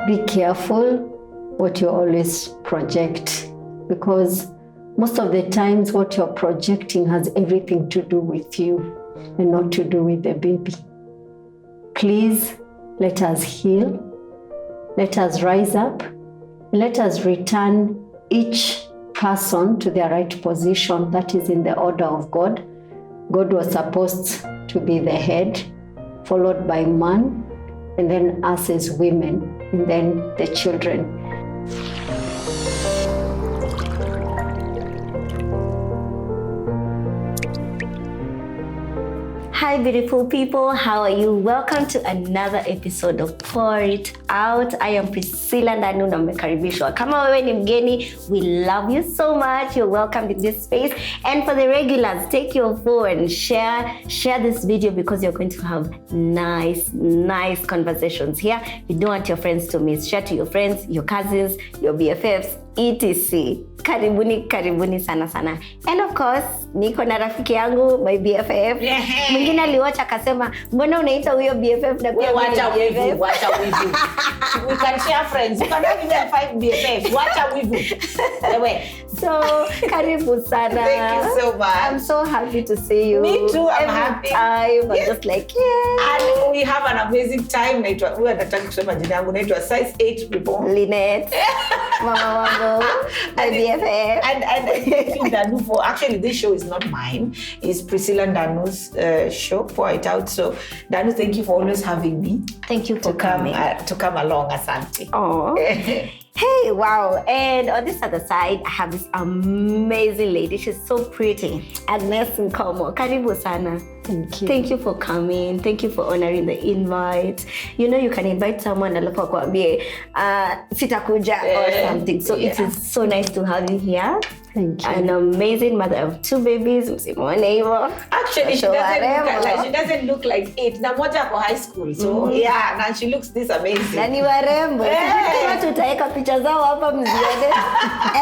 be careful what you always project, because most of the times what you're projecting has everything to do with you and not to do with the baby. Please let us heal, let us rise up, let us return each person to their right position, that is in the order of God. God was supposed to be the head, followed by man, and then us as women, and then the children. Hi beautiful people, how are you? Welcome to another episode of Pouritout. I am Priscilla Ndanu na mmekaribishwa. Kama wewe ni mgeni, we love you so much. You're welcome in this space. And for the regulars, take your phone, share this video because you're going to have nice conversations here. You don't want your friends to miss. Share to your friends, your cousins, your BFFs, etc. Karibuni sana. And of course, niko na rafiki yangu, my BFF. Mwingine aliwatch akasema, mbona unaita huyo BFF na pia wacha wivu. We can share friends. You can have even 5 BFFs. Wacha wivu. So, karibu sana. Thank you so much. I'm so happy to see you. Me too, I'm happy. happy. I'm just like, yeah. And we have an amazing time. Huwa nataka kusema jina yangu naitwa size 8 people. Lynette. Mama wangu. My BFF. And Ndanu for actually this show is not mine. It's Priscilla Ndanu's show, Pouritout. So Ndanu, thank you for always having me. Thank you for coming. To come along, asante. Oh. Hey, wow. And on this other side, I have this amazing lady. She's so pretty. Agnes Nkomo. Karibu sana. Thank you. Thank you for coming. Thank you for honoring the invite. You know, you can invite someone alafu akwambie sitakuja or something. So it is so nice to have you here. Thank you. An amazing mother of 2 babies. Msimone hivyo. Actually, she doesn't look like 8. Na moja kwa high school. So yeah, and she looks this amazing. Na ni warembo. Kama tutaweka picha zao hapa mzione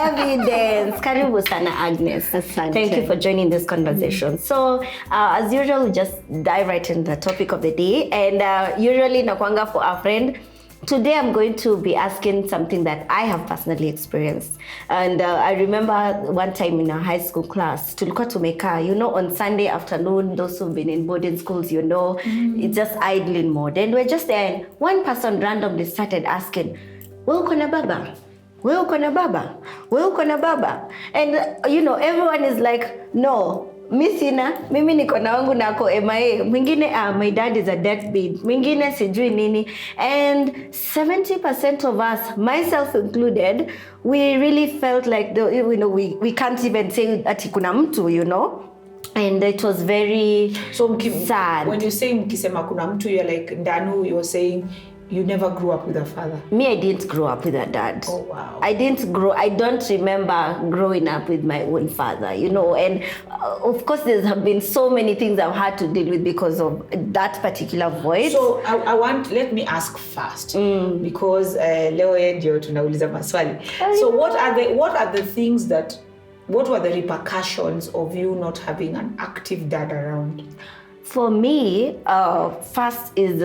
evidence. Karibu sana Agnes. Asante. Thank you for joining this conversation. So as usual, we just dive right into the topic of the day. And usually nakuanga for our friend. Today I'm going to be asking something that I have personally experienced. And I remember one time in a high school class, tulikuwa tumekaa, you know, on Sunday afternoon, those who've been in boarding schools, you know, it's just idling mode. And we're just there, and one person randomly started asking, wewe uko na baba? Wewe uko na baba? Wewe uko na baba? And, you know, everyone is like, no. Mimi niko na wangu na ako MIA. Mwingine, my dad is a deadbeat. Mwingine sijui nini. And 70% of us, myself included, we really felt like, you know, we can't even say ati kuna mtu, you know. And it was very sad. When you say mkisema kuna mtu, you're like, Ndanu, you're saying, you never grew up with a father. Me, I didn't grow up with a dad. Oh, wow. I don't remember growing up with my own father, you know. And of course, there have been so many things I've had to deal with because of that particular void. So let me ask first, because leo ndio tunauliza maswali. So what were the repercussions of you not having an active dad around? For me, first is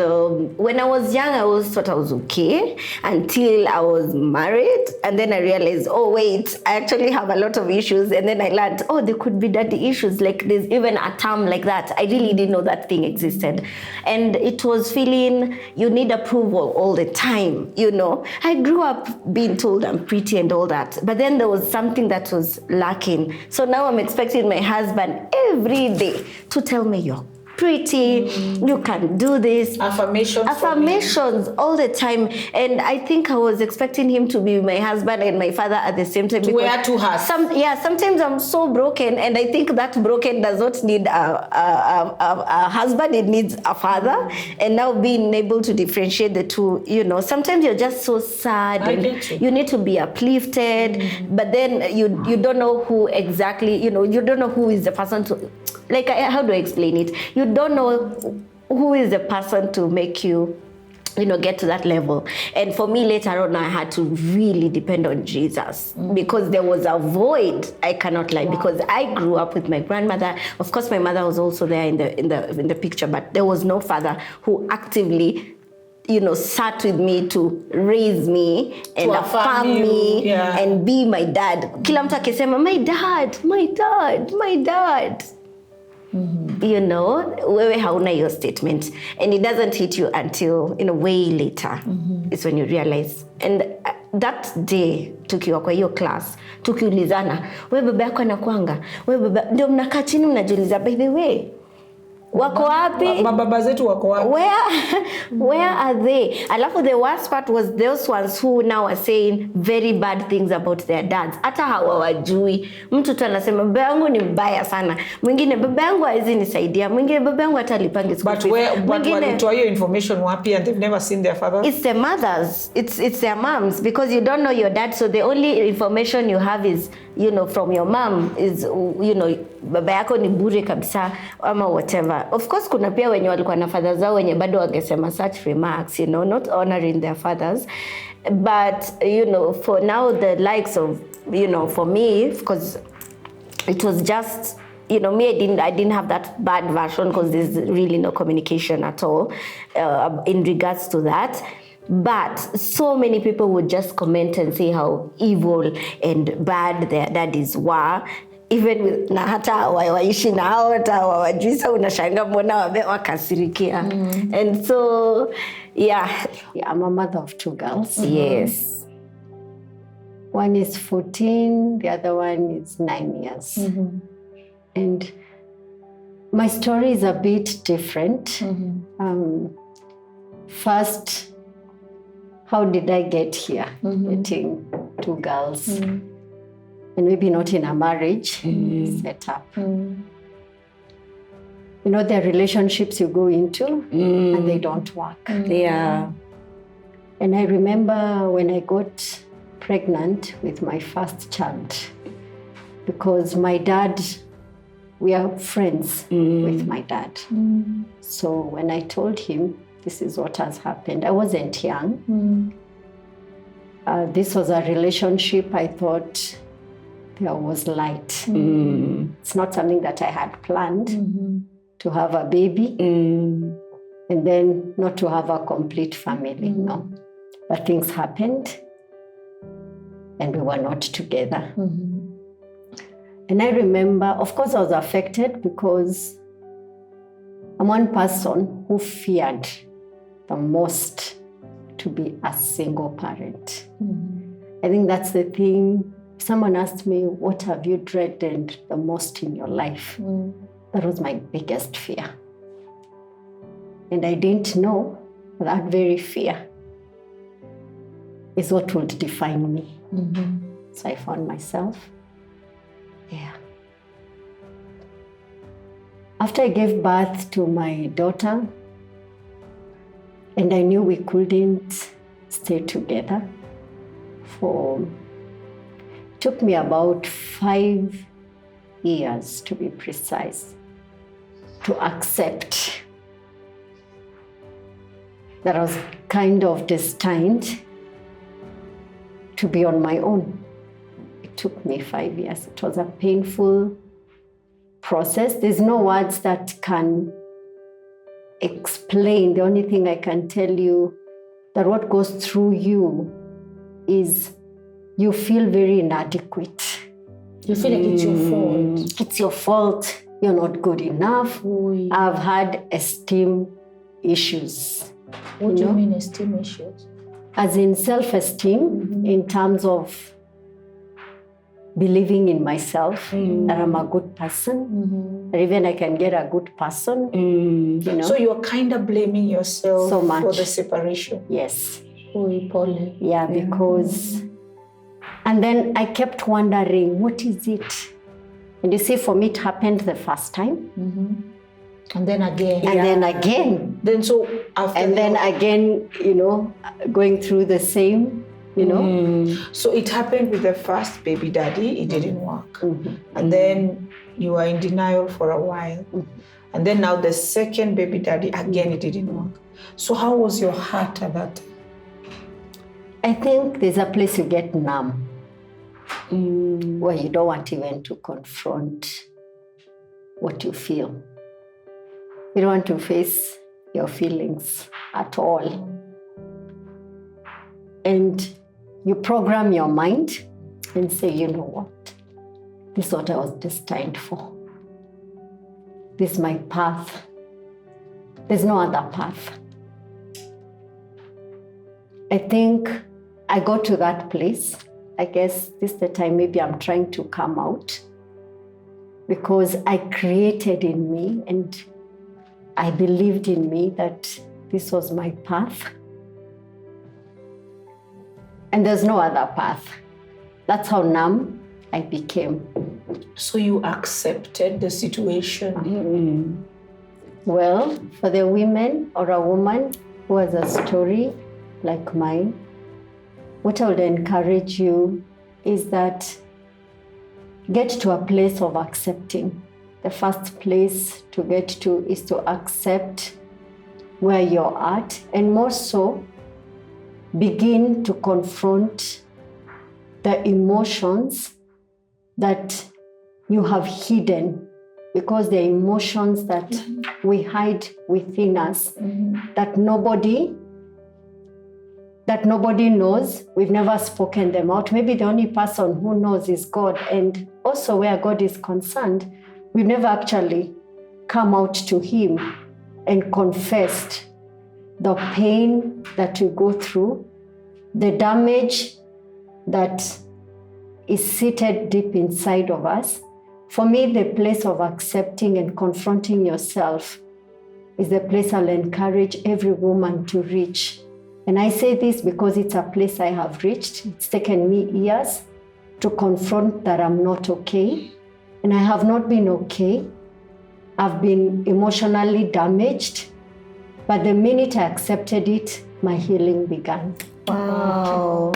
when I was young, I always thought I was okay until I was married. And then I realized, oh, wait, I actually have a lot of issues. And then I learned, oh, there could be daddy issues. Like there's even a term like that. I really didn't know that thing existed. And it was feeling you need approval all the time, you know. I grew up being told I'm pretty and all that. But then there was something that was lacking. So now I'm expecting my husband every day to tell me you're pretty, you can do this. Affirmations all the time. And I think I was expecting him to be my husband and my father at the same time. To wear 2 hats. Sometimes I'm so broken, and I think that broken does not need a husband, it needs a father. And now being able to differentiate the two, you know, sometimes you're just so sad and you need to be uplifted, but then you don't know who exactly, you know, you don't know who is the person to, like, how do I explain it? You don't know who is the person to make you, you know, get to that level. And for me, later on, I had to really depend on Jesus because there was a void. I cannot lie, because I grew up with my grandmother. Of course, my mother was also there in the picture, but there was no father who actively sat with me to raise me and affirm me and be my dad. Kila mtu akisema, my dad. Wewe hauna your statement. And it doesn't hit you until, way later. It's when you realize. And that day, tukiwa kwa hiyo class, tukiulizana, wewe baba yako anakuanga? Wewe baba, ndio mnakaa chini mnajiuliza, by the way, wako wapi? Mababa zetu wako wapi? Where are they? Alafu the worst part was those ones who now are saying very bad things about their dads. Hata hawajui. Mtu tu anasema baba yangu ni mbaya sana. Mwingine baba yangu hawezi nisaidia. Mwingine baba yangu hata alipangi school fees. But walitoa hiyo information wapi and they've never seen their fathers? It's their mothers. It's their moms, because you don't know your dad, so the only information you have is from your mom is baba yako ni bure kabisa ama whatever. Of course kuna pia wenye walikuwa na fathers zao wenye bado wangesema such remarks, not honoring their fathers. But for now, the likes of for me, because it was just me, I didn't have that bad version, because there's really no communication at all in regards to that. But so many people would just comment and say how evil and bad their daddies were. Even with na hata waishi na hao hata wajisa unashanga mbona wakasirikia. And so I'm a mother of 2 girls. Yes. One is 14, the other one is 9 years. And my story is a bit different. First, how did I get here? Getting 2 girls. And maybe not in a marriage set up. There are relationships you go into and they don't work. Yeah. And I remember when I got pregnant with my first child, because my dad, we are friends with my dad. So when I told him, this is what has happened, I wasn't young. This was a relationship I thought there was light. It's not something that I had planned to have a baby and then not to have a complete family, no. But things happened and we were not together. And I remember, of course I was affected because I'm one person who feared the most to be a single parent. I think that's the thing. Someone asked me, what have you dreaded the most in your life? That was my biggest fear. And I didn't know that very fear is what would define me. So I found myself, After I gave birth to my daughter, and I knew we couldn't stay together it took me about 5 years, to be precise, to accept that I was kind of destined to be on my own. It took me 5 years. It was a painful process. There's no words that can explain. The only thing I can tell you, that what goes through you is you feel very inadequate. You feel like it's your fault. It's your fault. You're not good enough. I've had esteem issues. What do you mean esteem issues? As in self-esteem, in terms of believing in myself, that I'm a good person, that even I can get a good person. So you're kind of blaming yourself so much for the separation. Yes. Yeah, because... And then I kept wondering, what is it? And you see, for me, it happened the first time. And then again. And then again. Then so after. And then again, going through the same, So it happened with the first baby daddy, it didn't work. And then you were in denial for a while. And then now the second baby daddy, again, it didn't work. So how was your heart at that time? I think there's a place you get numb. Where you don't want even to confront what you feel. You don't want to face your feelings at all. and you program your mind and say, you know what? This is what I was destined for. This is my path. There's no other path. I think I got to that place. I guess this is the time maybe I'm trying to come out, because I created in me and I believed in me that this was my path. And there's no other path. That's how numb I became. So you accepted the situation? Mm-hmm. Well, for the women or a woman who has a story like mine, what I would encourage you is that get to a place of accepting. The first place to get to is to accept where you're at, and more so, begin to confront the emotions that you have hidden, because the emotions that we hide within us, that nobody knows. We've never spoken them out. Maybe the only person who knows is God. And also where God is concerned, we've never actually come out to Him and confessed the pain that we go through, the damage that is seated deep inside of us. For me, the place of accepting and confronting yourself is the place I'll encourage every woman to reach. And I say this because it's a place I have reached. It's taken me years to confront that I'm not okay. And I have not been okay. I've been emotionally damaged. But the minute I accepted it, my healing began. Wow.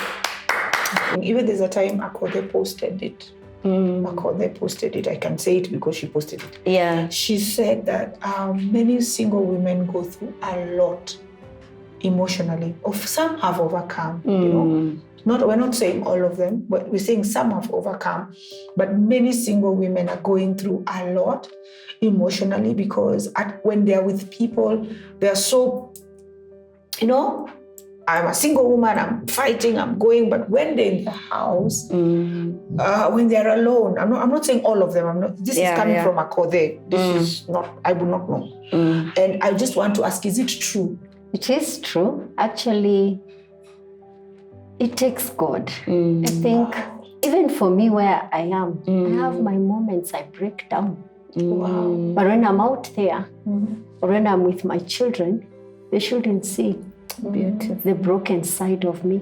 Even there's a time Akode posted it. Akode posted it. I can say it because she posted it. Yeah. She said that many single women go through a lot emotionally. Some have overcome, you know. We're not saying all of them, but we're saying some have overcome. But many single women are going through a lot emotionally, because when they're with people, they're so, you know, I'm a single woman, I'm fighting, I'm going, but when they're in the house, when they're alone, I'm not saying all of them, this is coming from Akode. This is not, I would not know. And I just want to ask, is it true? It is true. Actually, it takes God. I think even for me where I am, I have my moments I break down. Wow. But when I'm out there, or when I'm with my children, they shouldn't see the broken side of me.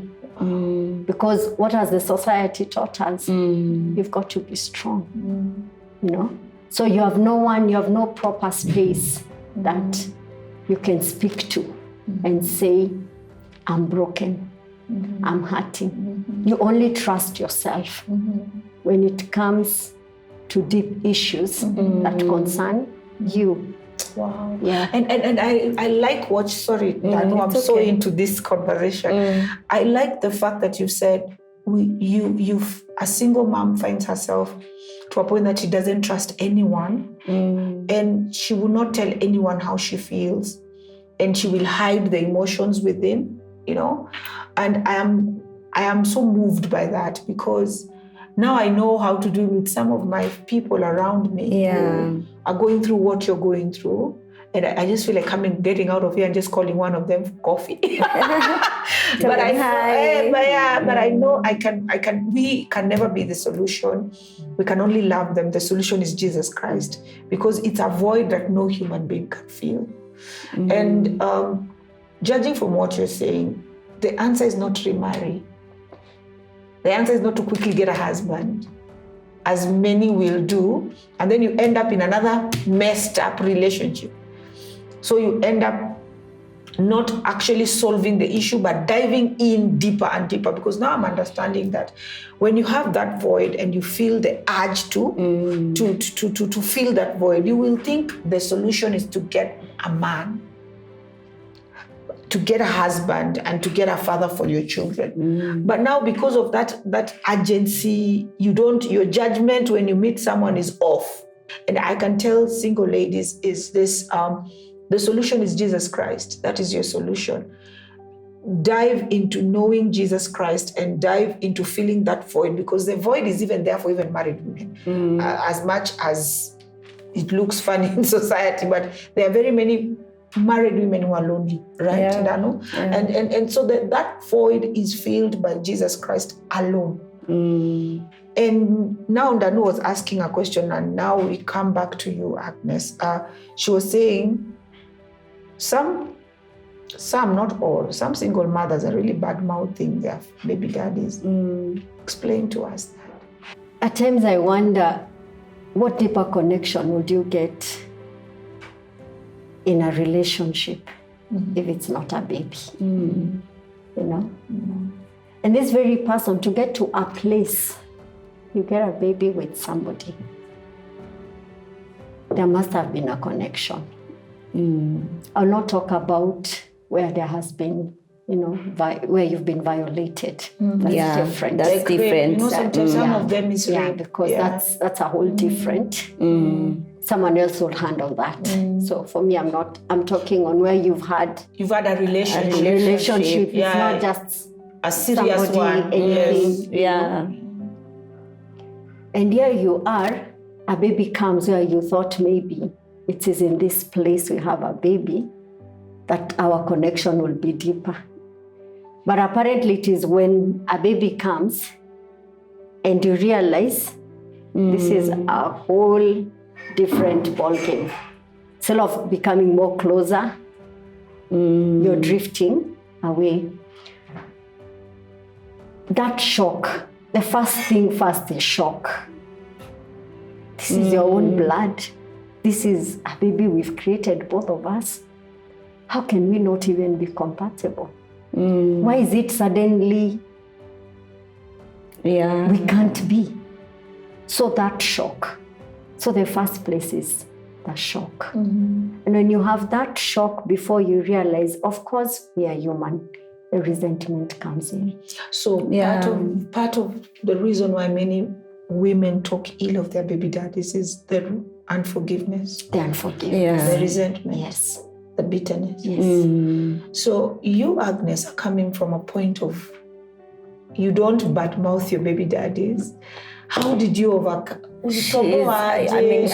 Because what has the society taught us? You've got to be strong, you know? So you have no proper space that you can speak to and say, I'm broken, I'm hurting. You only trust yourself when it comes to deep issues that concern you. Wow. Yeah. And I like what, sorry, I know I'm so into this conversation. I like the fact that you said a single mom finds herself to a point that she doesn't trust anyone, and she will not tell anyone how she feels, and she will hide the emotions within, you know. And I am so moved by that, because now I know how to deal with some of my people around me who are going through what you're going through. And I just feel like getting out of here and just calling one of them for coffee. But I know we can never be the solution. We can only love them. The solution is Jesus Christ, because it's a void that no human being can fill. And judging from what you're saying, the answer is not to remarry. The answer is not to quickly get a husband, as many will do, and then you end up in another messed up relationship. So you end up not actually solving the issue, but diving in deeper and deeper, because now I'm understanding that when you have that void and you feel the urge to fill that void, you will think the solution is to get a man, to get a husband, and to get a father for your children. But now, because of that urgency, your judgment when you meet someone is off. And I can tell single ladies is this, the solution is Jesus Christ. That is your solution. dive into knowing Jesus Christ and dive into filling that void, because the void is even there for even married women, as much as it looks funny in society, but there are very many married women who are lonely, right, Ndanu? And so that void is filled by Jesus Christ alone. And now Ndanu was asking a question, and now we come back to you, Agnes. She was saying some, not all, some single mothers are really bad-mouthing their baby daddies. Explain to us that. At times I wonder, what deeper connection would you get in a relationship if it's not a baby? You know? And this very person, to get to a place, you get a baby with somebody, there must have been a connection. I'll not talk about where there has been, where you've been violated. That's different. That's different. Sometimes some of them is rape. Because that's a whole different. Someone else will handle that. So for me, I'm talking on where you've had a relationship. It's not just a serious one. Anything. Yeah. And here you are, a baby comes where you thought maybe it is in this place we have a baby that our connection will be deeper. But apparently it is when a baby comes and you realize this is a whole different ballgame. Instead of becoming more closer, you're drifting away. That shock, the first thing first is shock. This is your own blood. This is a baby we've created, both of us. How can we not even be compatible? Why is it suddenly we can't be? So that shock. So the first place is the shock. And when you have that shock before you realize, of course, we are human, the resentment comes in. So part of the reason why many women talk ill of their baby daddies is the unforgiveness. The unforgiveness. The resentment. Yes. The bitterness. Yes. So you, Agnes, are coming from a point of you don't badmouth your baby daddies. How did you overcome? She's amazing.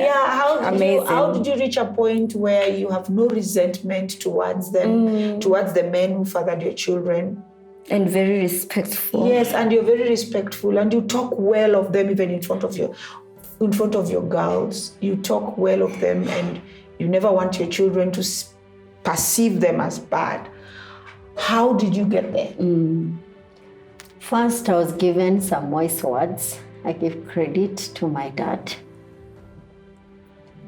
How did you reach a point where you have no resentment towards them, towards the men who fathered your children? And very respectful. Yes, and you're very respectful, and you talk well of them even in front of your girls. You talk well of them, and you never want your children to perceive them as bad. How did you get there? First, I was given some wise words. I give credit to my dad,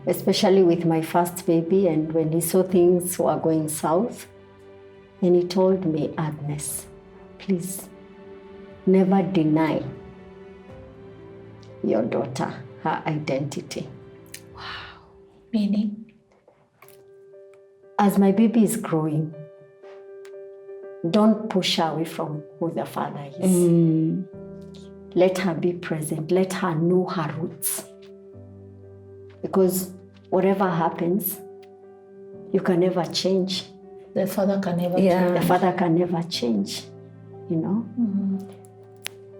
especially with my first baby, and when he saw things were going south, and he told me, Agnes, please never deny your daughter her identity. Wow. Meaning? As my baby is growing, don't push her away from who the father is. Let her be present. Let her know her roots. Because whatever happens, you can never change. The father can never change. The father can never change,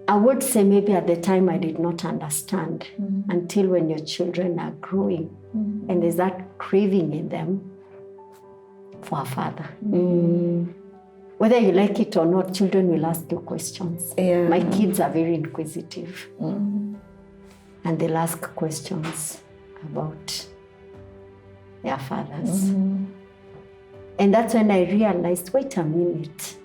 I would say maybe at the time I did not understand until when your children are growing and there's that craving in them for a father. Whether you like it or not, children will ask you questions. My kids are very inquisitive. And they'll ask questions about their fathers. And that's when I realized, wait a minute.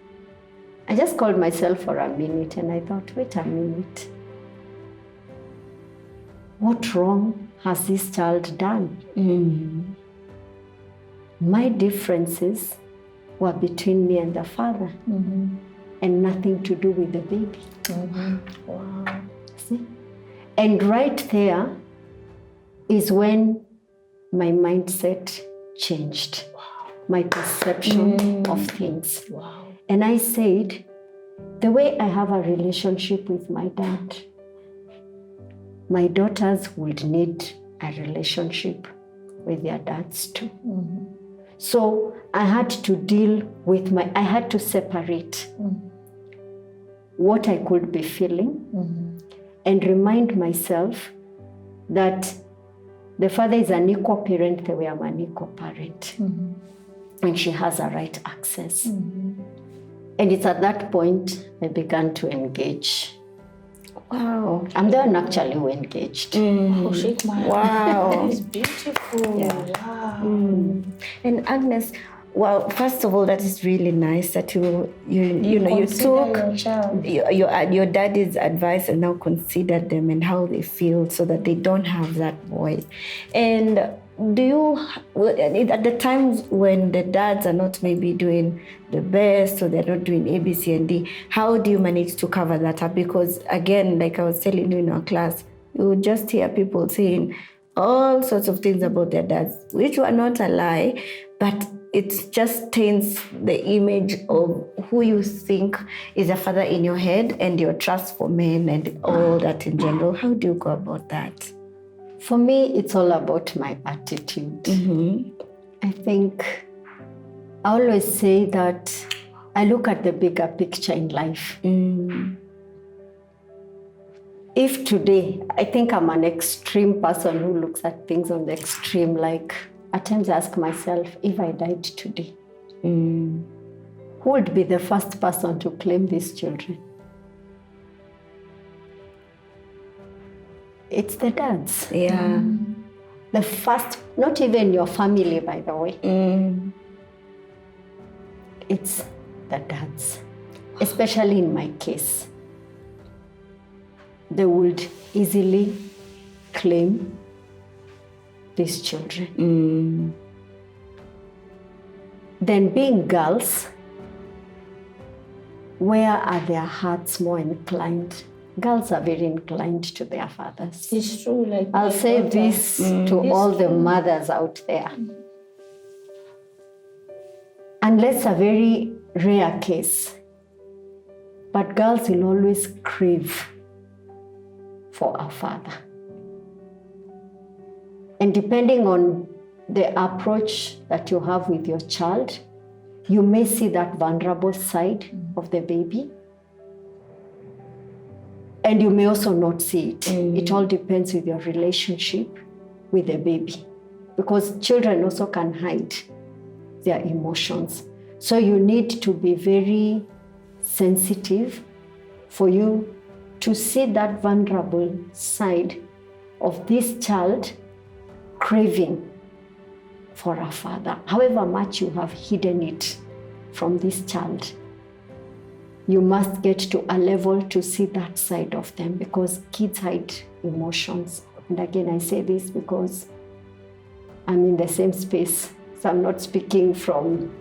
I just called myself for a minute and I thought, wait a minute. What wrong has this child done? My differences were between me and the father and nothing to do with the baby. Wow. See? And right there is when my mindset changed. My perception of things. Wow. And I said, the way I have a relationship with my dad, my daughters would need a relationship with their dads too. So I had to deal with I had to separate what I could be feeling and remind myself that the father is an equal parent the way I'm an equal parent. And she has a right access. And it's at that point I began to engage. Wow. I'm the one actually who engaged. Oh, shake my Wow. It's beautiful. Yeah. Wow. And Agnes, well, first of all, that is really nice that you Consider took your child. your daddy's advice and now considered them and how they feel so that they don't have that void. And do you, at the times when the dads are not maybe doing the best or they're not doing A, B, C, and D, how do you manage to cover that up? Because again, like I was telling you in our class, you would just hear people saying all sorts of things about their dads, which were not a lie, but it just taints the image of who you think is a father in your head and your trust for men and all that in general. How do you go about that? For me, it's all about my attitude. I think I always say that I look at the bigger picture in life. If today, I think I'm an extreme person who looks at things on the extreme, like at times I ask myself, if I died today, who would be the first person to claim these children? It's the dads. Yeah. The first, not even your family, by the way. It's the dads. Especially in my case. They would easily claim these children. Then being girls, where are their hearts more inclined? Girls are very inclined to their fathers. It's true. Like I'll say this to all the mothers out there. Unless a very rare case, but girls will always crave for a father. And depending on the approach that you have with your child, you may see that vulnerable side of the baby. And you may also not see it. It all depends with your relationship with the baby. Because children also can hide their emotions. So you need to be very sensitive for you to see that vulnerable side of this child craving for a father. However much you have hidden it from this child, you must get to a level to see that side of them, because kids hide emotions. And again, I say this because I'm in the same space. So I'm not speaking from,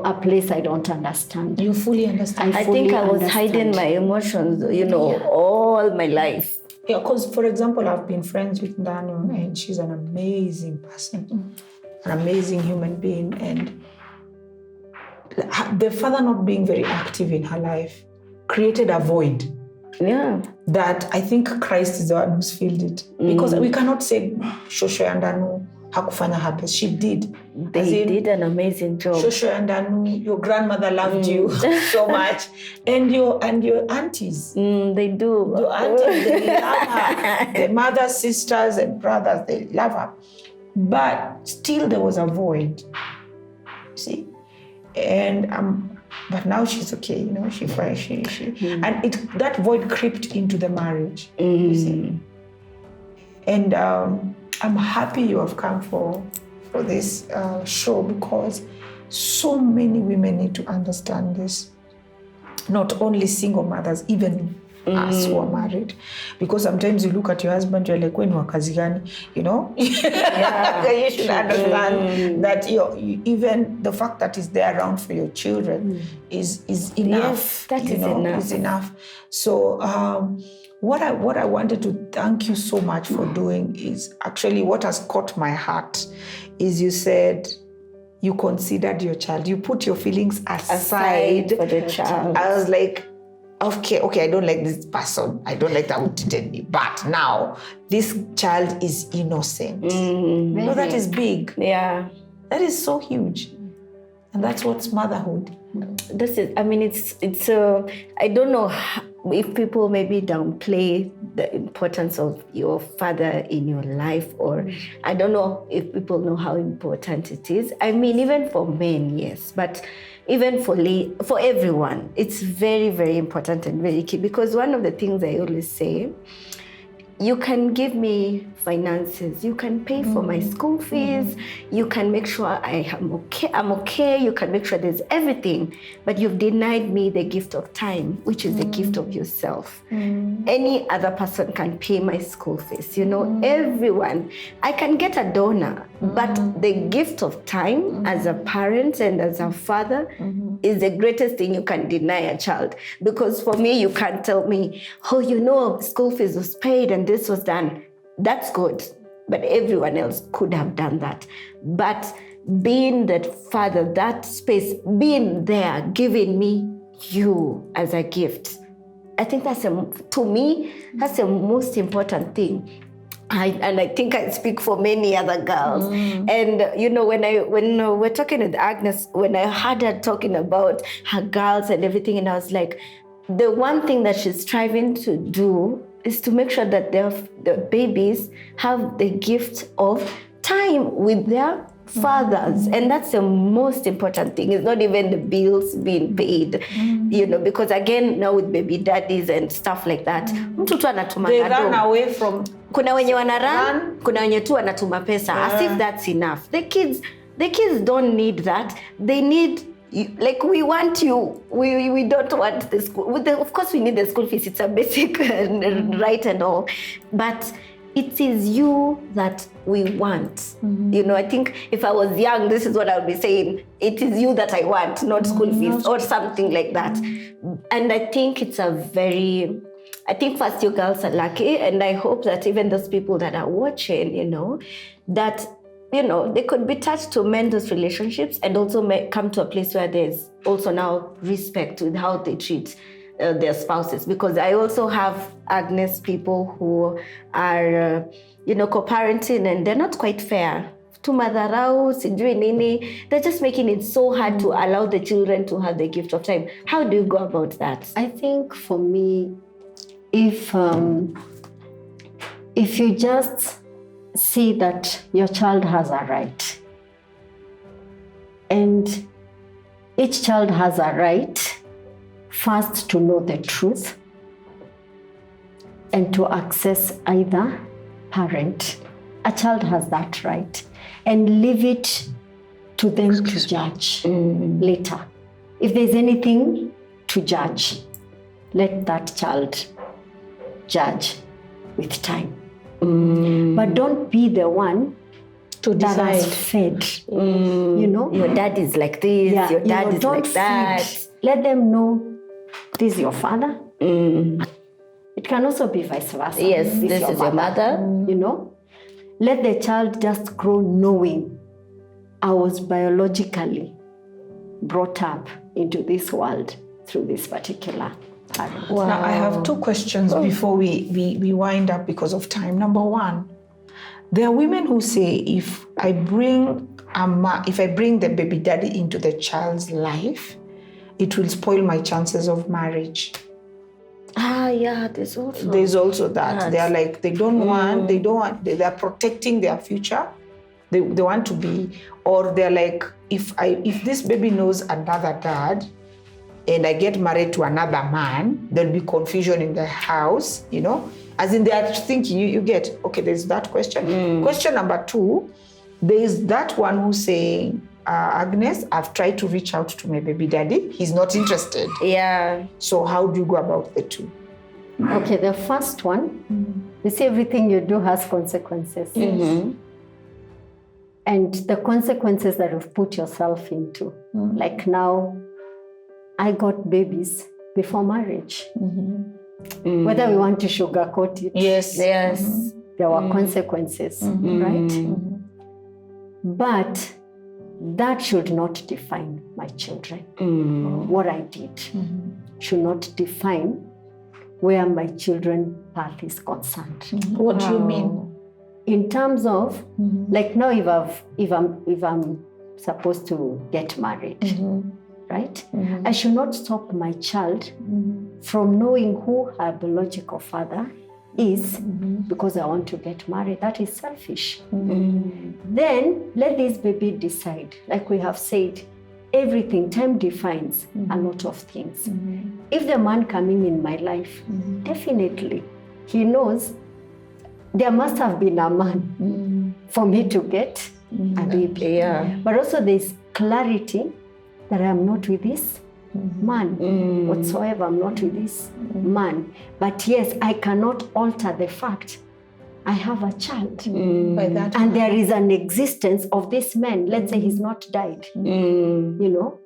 a place I don't understand. You fully understand. I think I was hiding my emotions, all my life. Yeah, because for example, I've been friends with Ndanu and she's an amazing person, an amazing human being. And the father not being very active in her life created a void. Yeah. That I think Christ is the one who's filled it. Because we cannot say, Shosho Ndanu hakufanya happy. She did. They did an amazing job. Shosho Ndanu, your grandmother loved you so much. And your aunties. They do. Your aunties, they love her. The mothers, sisters, and brothers, they love her. But still there was a void. See? And but now she's okay, she and that void crept into the marriage. You see? And I'm happy you have come for this show, because so many women need to understand this. Not only single mothers, even us who are married. Because sometimes you look at your husband, you're like, when wakazi gani, Yeah. You should understand that even the fact that he's there around for your children is enough. Yes, that is enough. Is enough. So what I wanted to thank you so much for doing is actually what has caught my heart is you said you considered your child. You put your feelings aside for the child. I was like, okay, I don't like this person. I don't like that who treated me. But now, this child is innocent. Very. No, that is big. Yeah. That is so huge. And that's what's motherhood. This is, I mean, it's I don't know if people maybe downplay the importance of your father in your life, or I don't know if people know how important it is. I mean, even for men, yes, but even for everyone, it's very, very important and very key, because one of the things I always say, you can give me finances, you can pay for my school fees, you can make sure I'm okay, you can make sure there's everything, but you've denied me the gift of time, which is the gift of yourself. Any other person can pay my school fees, everyone. I can get a donor, but the gift of time as a parent and as a father is the greatest thing you can deny a child. Because for me, you can't tell me, school fees was paid and this was done. That's good, but everyone else could have done that. But being that father, that space, being there, giving me you as a gift, I think to me, that's the most important thing. I think I speak for many other girls. And when we're talking with Agnes, when I heard her talking about her girls and everything, and I was like, the one thing that she's striving to do is to make sure that the babies have the gift of time with their fathers. And that's the most important thing. It's not even the bills being paid, because again, now with baby daddies and stuff like that, they run away from... Kuna wenye wanarun, kuna wenye tu wanatuma pesa, as if that's enough. The kids don't need that. They need... we want you. We don't want the school. Of course, we need the school fees. It's a basic right and all. But it is you that we want. I think if I was young, this is what I would be saying. It is you that I want, not school fees or something like that. And I think I think first you girls are lucky. And I hope that even those people that are watching, that they could be touched to mend those relationships and also come to a place where there's also now respect with how they treat their spouses. Because I also have, Agnes, people who are, co-parenting and they're not quite fair. They're just making it so hard to allow the children to have the gift of time. How do you go about that? I think for me, if you just see that your child has a right, and each child has a right first to know the truth and to access either parent. A child has that right, and leave it to them to judge later. If there's anything to judge, let that child judge with time. But don't be the one to that decide. has fed. Your dad is like this, your dad is like that. Feed. Let them know this is your father. It can also be vice versa. Yes, this is your mother. Let the child just grow knowing I was biologically brought up into this world through this particular parent. Wow. Now, I have two questions before we wind up because of time. Number one, there are women who say, if I bring the baby daddy into the child's life, it will spoil my chances of marriage. Yeah, there's also that. They are like, they are protecting their future. They want to be, or they're like, if this baby knows another dad and I get married to another man, there'll be confusion in the house, as in they are thinking, you get, okay, there's that question. Question number two, there's that one who's saying, Agnes, I've tried to reach out to my baby daddy. He's not interested. Yeah. So how do you go about the two? Okay, the first one, you see, everything you do has consequences. And the consequences that you've put yourself into. Like now, I got babies before marriage. Whether we want to sugarcoat it. Yes. There were consequences, right? But that should not define my children. What I did should not define where my children's path is concerned. What do you mean? In terms of, like now, if I'm supposed to get married, right? I should not stop my child from knowing who her biological father is because I want to get married. That is selfish. Then let this baby decide. Like we have said, everything, time defines a lot of things. If the man coming in my life, definitely, he knows there must have been a man for me to get a baby. But also there's clarity that I am not with this man whatsoever. I'm not with this man. But yes, I cannot alter the fact I have a child. By that and there is an existence of this man. Let's say he's not died. You know,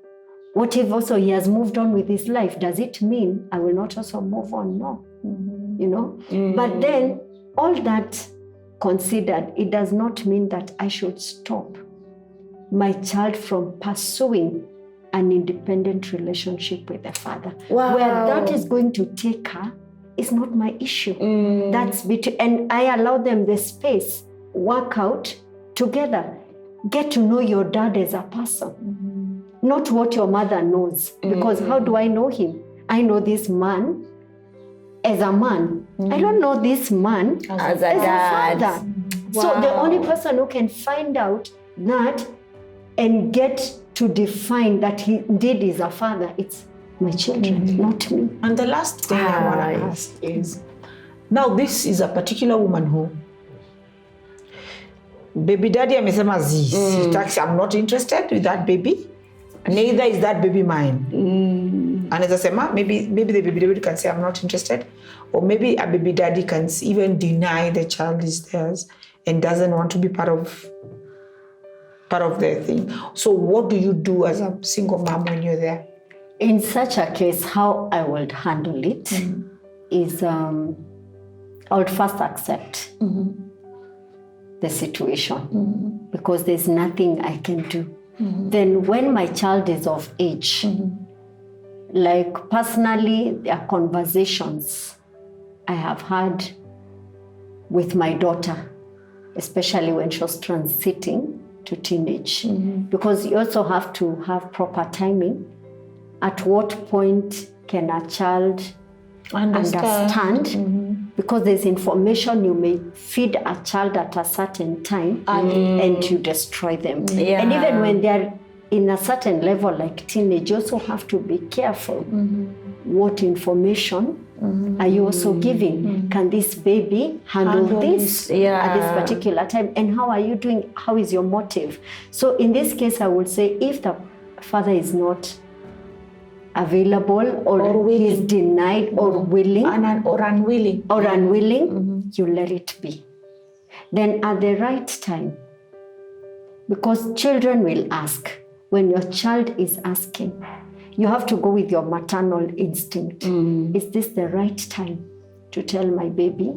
what if also he has moved on with his life? Does it mean I will not also move on? No. You know? But then all that considered, it does not mean that I should stop my child from pursuing an independent relationship with the father. Where that is going to take her is not my issue. That's between, and I allow them the space, work out together, get to know your dad as a person, not what your mother knows. Because how do I know him? I know this man as a man. I don't know this man as a father. So the only person who can find out that and get to define that he indeed is a father, it's my children, not me. And the last thing I want to ask is, now this is a particular woman who baby daddy amesema I'm not interested with that baby, neither is that baby mine. And as I say, maybe the baby daddy can say I'm not interested, or maybe a baby daddy can even deny the child is theirs and doesn't want to be part of their thing. So what do you do as a single mom when you're there? In such a case, how I would handle it is I would first accept the situation because there's nothing I can do. Then when my child is of age, like personally, there are conversations I have had with my daughter, especially when she was transiting to teenage, because you also have to have proper timing. At what point can a child understand? Because there's information you may feed a child at a certain time and you destroy them. And even when they're in a certain level like teenage, you also have to be careful. What information are you also giving? Can this baby handle this at this particular time? And how are you doing? How is your motive? So in this case, I would say if the father is not available or he's denied or willing or unwilling, you let it be. Then at the right time, because children will ask, when your child is asking, you have to go with your maternal instinct. Is this the right time to tell my baby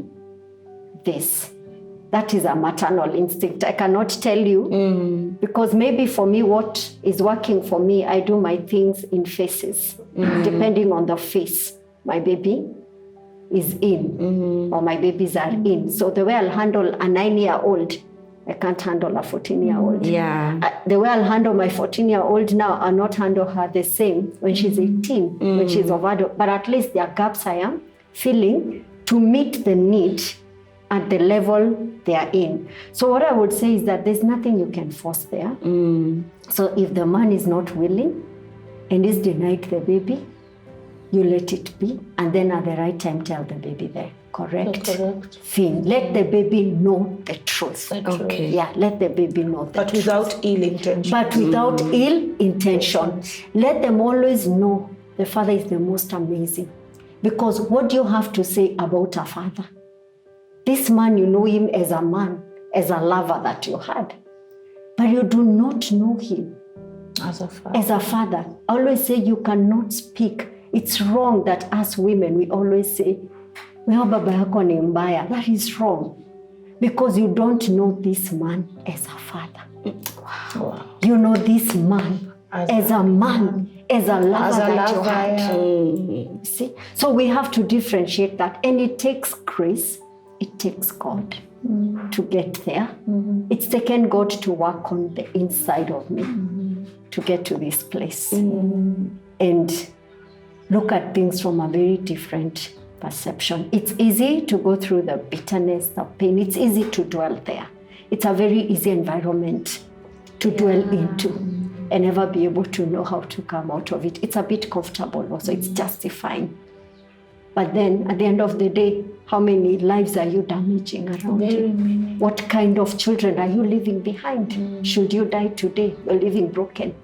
this? That is a maternal instinct. I cannot tell you because maybe for me, what is working for me, I do my things in phases, depending on the phase my baby is in or my babies are in. So the way I'll handle a 9-year-old, I can't handle a 14-year-old. The way I'll handle my 14-year-old now, I'll not handle her the same when she's 18, when she's of adult. But at least there are gaps I am filling to meet the need at the level they are in. So what I would say is that there's nothing you can force there. So if the man is not willing and is denied the baby, you let it be. And then at the right time, tell the baby there. Correct. Thing. Let the baby know the truth. Okay. Yeah, let the baby know the truth. Without ill intention. But without ill intention. Let them always know the father is the most amazing. Because what do you have to say about a father? This man, you know him as a man, as a lover that you had. But you do not know him as a father. I always say you cannot speak. It's wrong that us women, we always say, well, baba yako ni mbaya. That is wrong. Because you don't know this man as a father. Wow. You know this man as a man, as a lover that you had. See? So we have to differentiate that. And it takes grace. It takes God. to get there. It's taken God to work on the inside of me to get to this place and look at things from a very different perception. It's easy to go through the bitterness, the pain. It's easy to dwell there. It's a very easy environment to dwell into and never be able to know how to come out of it. It's a bit comfortable also. It's justifying. But then at the end of the day, how many lives are you damaging around you? Many. What kind of children are you leaving behind? Should you die today, you're leaving broken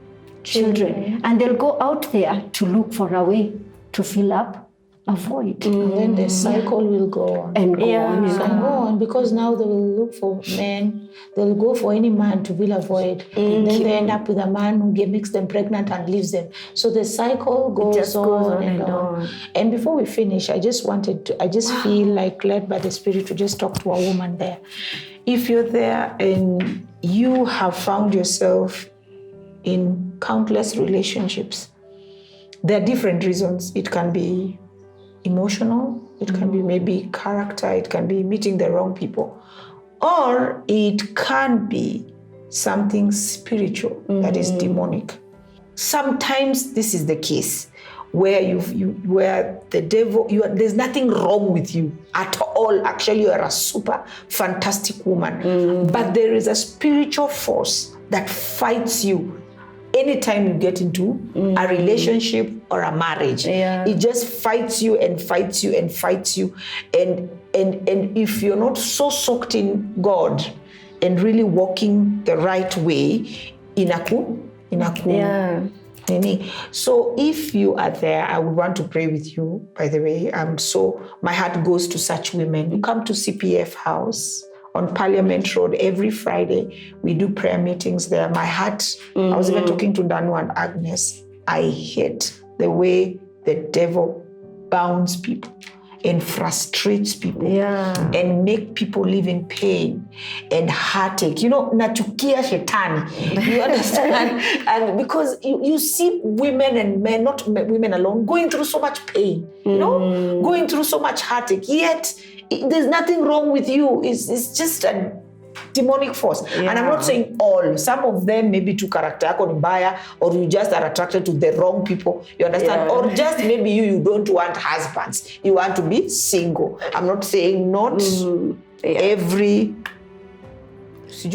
children. And they'll go out there to look for a way to fill up a void. And then the cycle will go on. And go on and And go on, because now they will look for men. They'll go for any man to fill a void. And then they end up with a man who makes them pregnant and leaves them. So the cycle goes on and on. And before we finish, I just feel like led by the Spirit to just talk to a woman there. If you're there and you have found yourself in countless relationships, there are different reasons. It can be emotional, it can be maybe character, it can be meeting the wrong people, or it can be something spiritual that is demonic. Sometimes this is the case where where the devil, there's nothing wrong with you at all. Actually, you are a super fantastic woman, but there is a spiritual force that fights you anytime you get into a relationship or a marriage. It just fights you and fights you and fights you. And if you're not so soaked in God and really walking the right way, so if you are there, I would want to pray with you, by the way. So my heart goes to such women. You come to CPF House on Parliament Road every Friday. We do prayer meetings there. My heart, I was even talking to Ndanu and Agnes. I hate the way the devil bounds people and frustrates people and make people live in pain and heartache. Nachukia shetani. You understand? And because you see women and men, not women alone, going through so much pain, going through so much heartache, yet there's nothing wrong with you. It's just a demonic force. And I'm not saying all. Some of them maybe to character yako ni mbaya, or you just are attracted to the wrong people. You understand? Or just maybe you don't want husbands. You want to be single. I'm not saying not every. So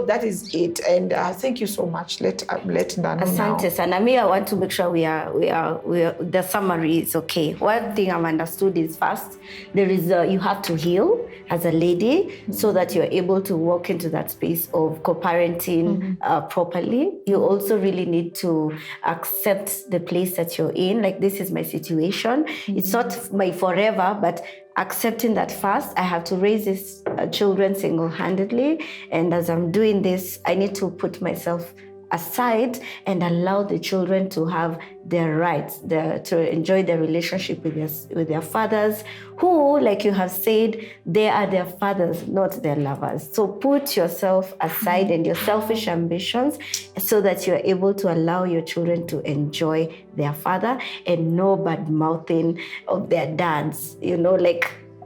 that is it, and thank you so much. Let Ndanu Asante sana. Me, I want to make sure we are the summary is okay. One thing I've understood is, first, there is you have to heal as a lady so that you're able to walk into that space of co-parenting properly. You also really need to accept the place that you're in. Like, this is my situation. It's not my forever, but accepting that first, I have to raise these children single-handedly. And as I'm doing this, I need to put myself aside and allow the children to have their rights, to enjoy their relationship with their fathers, who, like you have said, they are their fathers, not their lovers. So put yourself aside and your selfish ambitions so that you're able to allow your children to enjoy their father and no bad mouthing of their dads.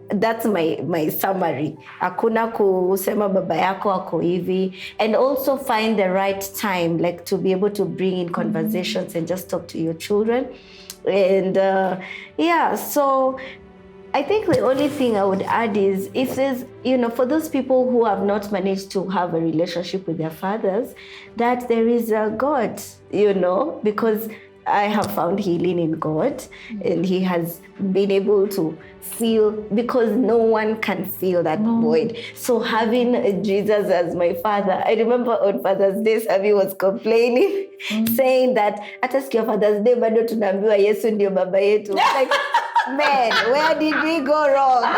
That's my summary. Hakuna kusema baba yako ako hivi. And also find the right time, like to be able to bring in conversations and just talk to your children. And so I think the only thing I would add is, if there's, for those people who have not managed to have a relationship with their fathers, that there is a God, because I have found healing in God, and He has been able to feel, because no one can feel that void. So having Jesus as my father, I remember on Father's Day, Savi was complaining, saying that hata siku ya Father's Day bado tunaambiwa Yesu ndio baba yetu. Like, man, where did we go wrong?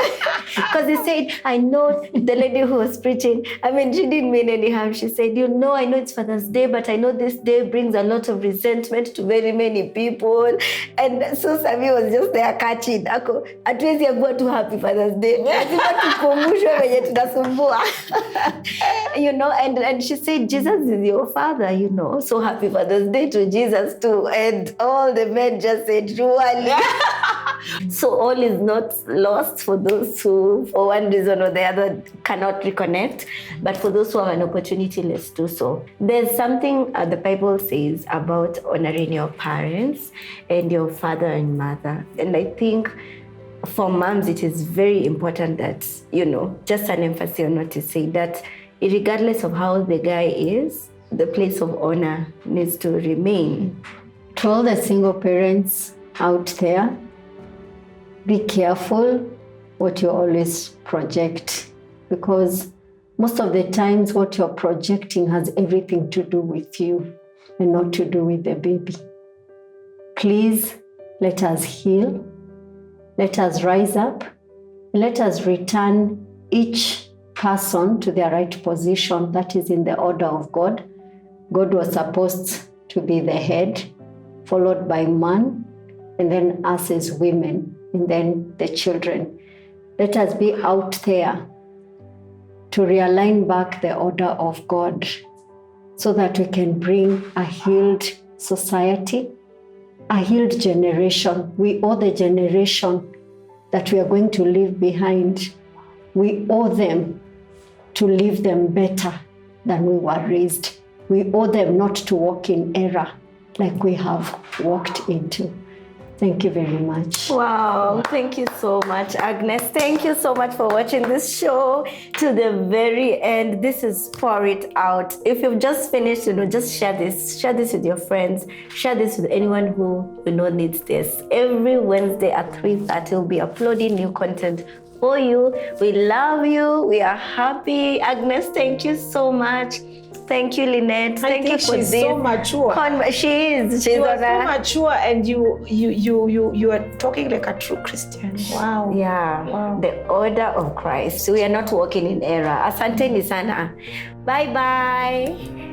Because he said, I know the lady who was preaching, she didn't mean any harm. She said, I know it's Father's Day, but I know this day brings a lot of resentment to very many people. And so Savi was just there catching. Hatuwezi ambiwa tu happy Father's Day. Lazima tukumbushwe wenye tunasumbua. And she said, Jesus is your father, so happy Father's Day to Jesus too. And all the men just said, surely. So all is not lost for those who, for one reason or the other, cannot reconnect. But for those who have an opportunity, let's do so. There's something the Bible says about honoring your parents and your father and mother. And I think for moms, it is very important that, just an emphasis on what you say, that regardless of how the guy is, the place of honor needs to remain. To all the single parents out there, be careful what you always project, because most of the times what you're projecting has everything to do with you and not to do with the baby. Please let us heal. Let us rise up. Let us return each person to their right position, that is in the order of God. God was supposed to be the head, followed by man, and then us as women, and then the children. Let us be out there to realign back the order of God so that we can bring a healed society, a healed generation. We owe the generation that we are going to leave behind. We owe them to leave them better than we were raised. We owe them not to walk in error like we have walked into. Thank you very much. Wow, thank you so much, Agnes. Thank you so much for watching this show to the very end. This is Pour It Out. If you've just finished, just share this. Share this with your friends. Share this with anyone who needs this. Every Wednesday at 3:30, we'll be uploading new content for you. We love you. We are happy. Agnes, thank you so much. Thank you, Lynette. Thank you for she's this. so mature. She is. She's You are on so mature, and you are talking like a true Christian. Wow. Yeah. Wow. The order of Christ. We are not walking in error. Asanteni sana. Bye bye.